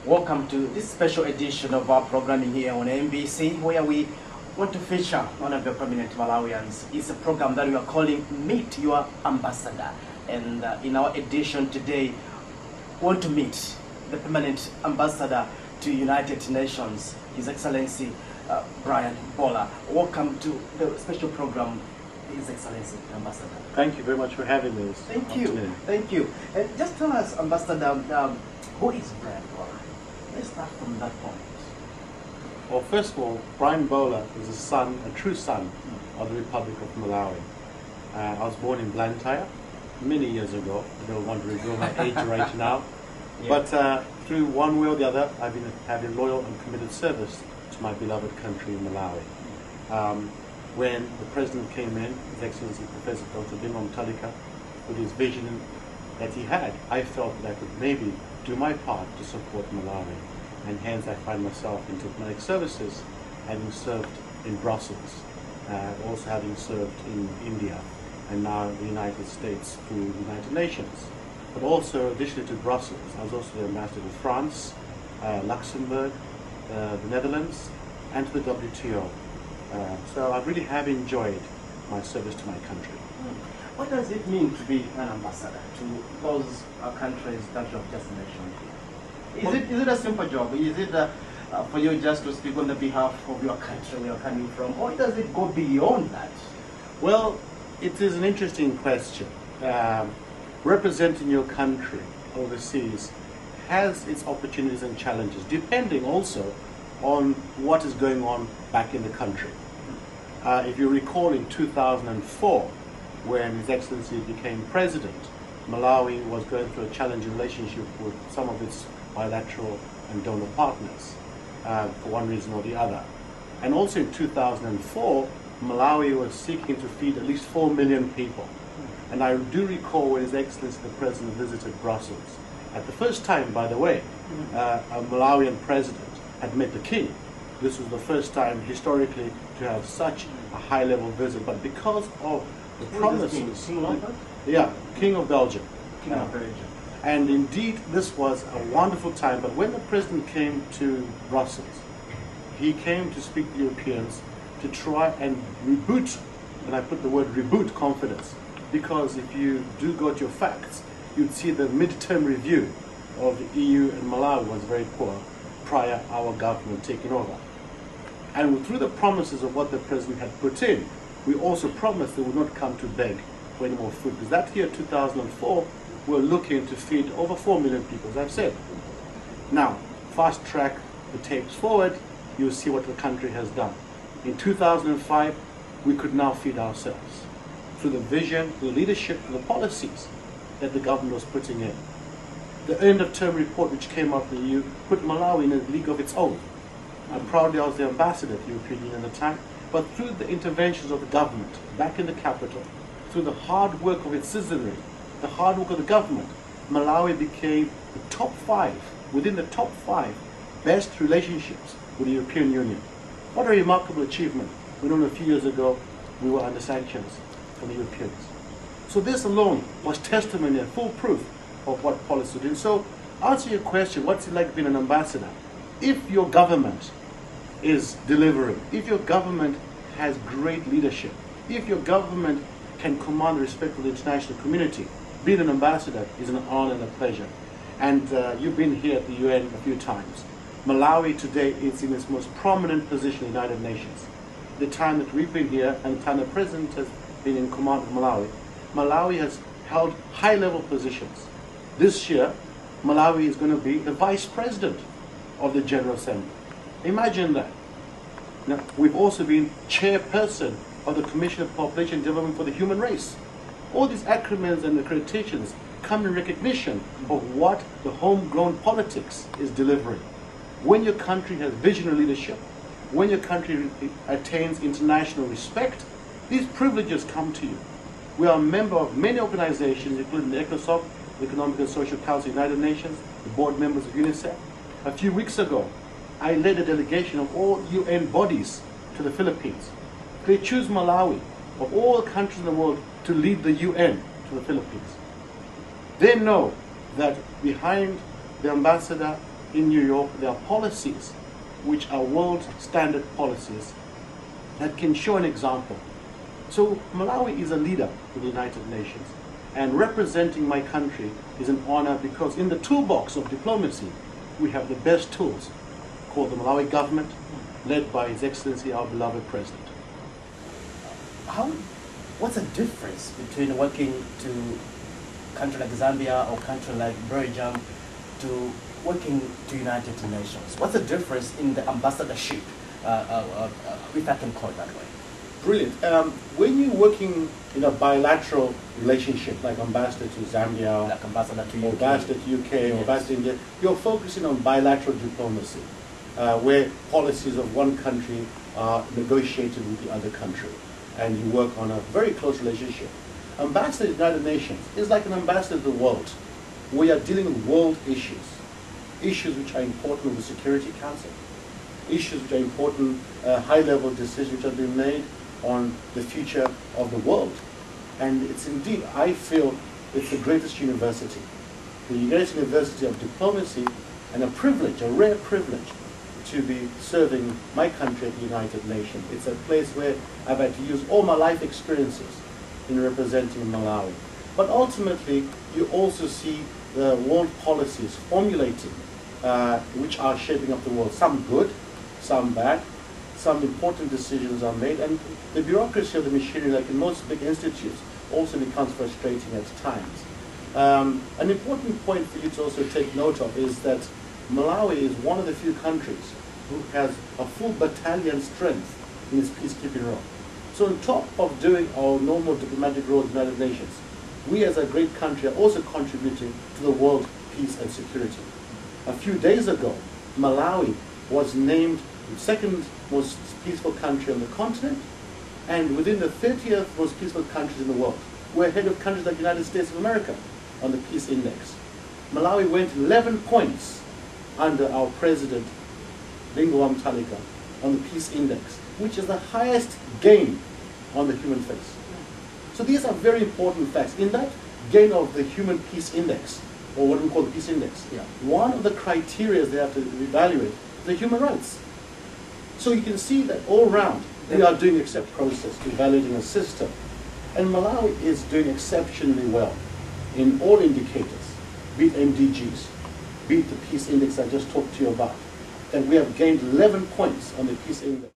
Welcome to this special edition of our programming here on MBC, where we want to feature one of the prominent Malawians. It's a program that we are calling Meet Your Ambassador. And in our edition today, we want to meet the permanent ambassador to United Nations, His Excellency Brian Bola. Welcome to the special program, His Excellency Ambassador. Thank you very much for having me. Thank you. Thank you. And just tell us, Ambassador, who is Brian Bola? Let's start from that point. Well, first of all, Brian Bola is a true son of the Republic of Malawi. I was born in Blantyre many years ago. I don't want to reveal my age right now. Yeah. But through one way or the other, I've been having loyal and committed service to my beloved country, Malawi. When the President came in, His Excellency Professor Dr. Bimba Mutharika, with his vision that he had, I felt that I could maybe do my part to support Malawi, and hence I find myself in diplomatic services, having served in Brussels, also having served in India, and now the United States through the United Nations. But also, additionally to Brussels, I was also the ambassador to France, Luxembourg, the Netherlands, and to the WTO. So I really have enjoyed my service to my country. What does it mean to be an ambassador to those countries that you have just mentioned? Is it a simple job? Is it for you just to speak on the behalf of your country where you're coming from, or does it go beyond that? Well, it is an interesting question. Representing your country overseas has its opportunities and challenges, depending also on what is going on back in the country. If you recall, in 2004, when His Excellency became President, Malawi was going through a challenging relationship with some of its bilateral and donor partners, for one reason or the other. And also in 2004, Malawi was seeking to feed at least 4 million people. And I do recall when His Excellency the President visited Brussels. At the first time, by the way, a Malawian president had met the King. This was the first time historically to have such a high-level visit, but because of the promises... King of Belgium. King of Belgium. And indeed, this was a wonderful time, but when the President came to Brussels, he came to speak to Europeans to try and reboot, and I put the word reboot, confidence, because if you do go to your facts, you'd see the mid-term review of the EU and Malawi was very poor prior our government taking over. And through the promises of what the President had put in, we also promised they would not come to beg for any more food. Because that year, 2004, we were looking to feed over 4 million people, as I've said. Now, fast track the tapes forward, you'll see what the country has done. In 2005, we could now feed ourselves through the vision, the leadership, and the policies that the government was putting in. The end-of-term report which came out of the EU put Malawi in a league of its own. I'm proudly I was the ambassador to the European Union at the time, but through the interventions of the government back in the capital, through the hard work of its citizenry, the hard work of the government, Malawi became the top 5, within the top 5 best relationships with the European Union. What a remarkable achievement. We know a few years ago we were under sanctions from the Europeans. So this alone was testimony and full proof of what policy did. So, answer your question, what's it like being an ambassador? If your government is delivering, if your government has great leadership, if your government can command the respect of the international community, being an ambassador is an honor and a pleasure. And you've been here at the UN a few times. Malawi today is in its most prominent position in the United Nations. The time that we've been here and the time the President has been in command of Malawi, Malawi has held high-level positions. This year, Malawi is going to be the Vice President of the General Assembly. Imagine that. Now, we've also been chairperson of the Commission of Population Development for the Human Race. All these acronyms and accreditations come in recognition of what the homegrown politics is delivering. When your country has visionary leadership, when your country attains international respect, these privileges come to you. We are a member of many organizations, including the ECOSOC, the Economic and Social Council of the United Nations, the board members of UNICEF. A few weeks ago, I led a delegation of all UN bodies to the Philippines. They choose Malawi, of all countries in the world, to lead the UN to the Philippines. They know that behind the ambassador in New York, there are policies which are world standard policies that can show an example. So Malawi is a leader in the United Nations, and representing my country is an honor because in the toolbox of diplomacy, we have the best tools called the Malawi government, led by His Excellency, our beloved President. What's the difference between working to a country like Zambia or a country like Belgium to working to United Nations? What's the difference in the ambassadorship, if I can call it that way? Brilliant. When you're working in a bilateral relationship, like ambassador to Zambia, Like ambassador to or UK. ambassador to UK, or Yes. ambassador to India, you're focusing on bilateral diplomacy, where policies of one country are negotiated with the other country, and you work on a very close relationship. Ambassador to the United Nations is like an ambassador to the world. We are dealing with world issues, issues which are important with the Security Council, issues which are important, high-level decisions which have been made on the future of the world. And it's indeed, I feel, it's the greatest university, the greatest university of diplomacy, and a privilege, a rare privilege, to be serving my country at the United Nations. It's a place where I've had to use all my life experiences in representing Malawi. But ultimately, you also see the world policies formulating, which are shaping up the world. Some good, some bad. Some important decisions are made, and the bureaucracy of the machinery, like in most big institutes, also becomes frustrating at times. An important point for you to also take note of is that Malawi is one of the few countries who has a full battalion strength in its peacekeeping role. So on top of doing our normal diplomatic role in the United Nations, we as a great country are also contributing to the world peace and security. A few days ago, Malawi was named the second most peaceful country on the continent, and within the 30th most peaceful countries in the world. We're ahead of countries like the United States of America on the Peace Index. Malawi went 11 points under our president, Lingwa Mtalika, on the Peace Index, which is the highest gain on the human face. So these are very important facts. In that gain of the Human Peace Index, or what we call the Peace Index, one of the criteria they have to evaluate is the human rights. So you can see that all round, we are doing except process, evaluating a system. And Malawi is doing exceptionally well in all indicators, be it MDGs, be it the Peace Index I just talked to you about. And we have gained 11 points on the Peace Index.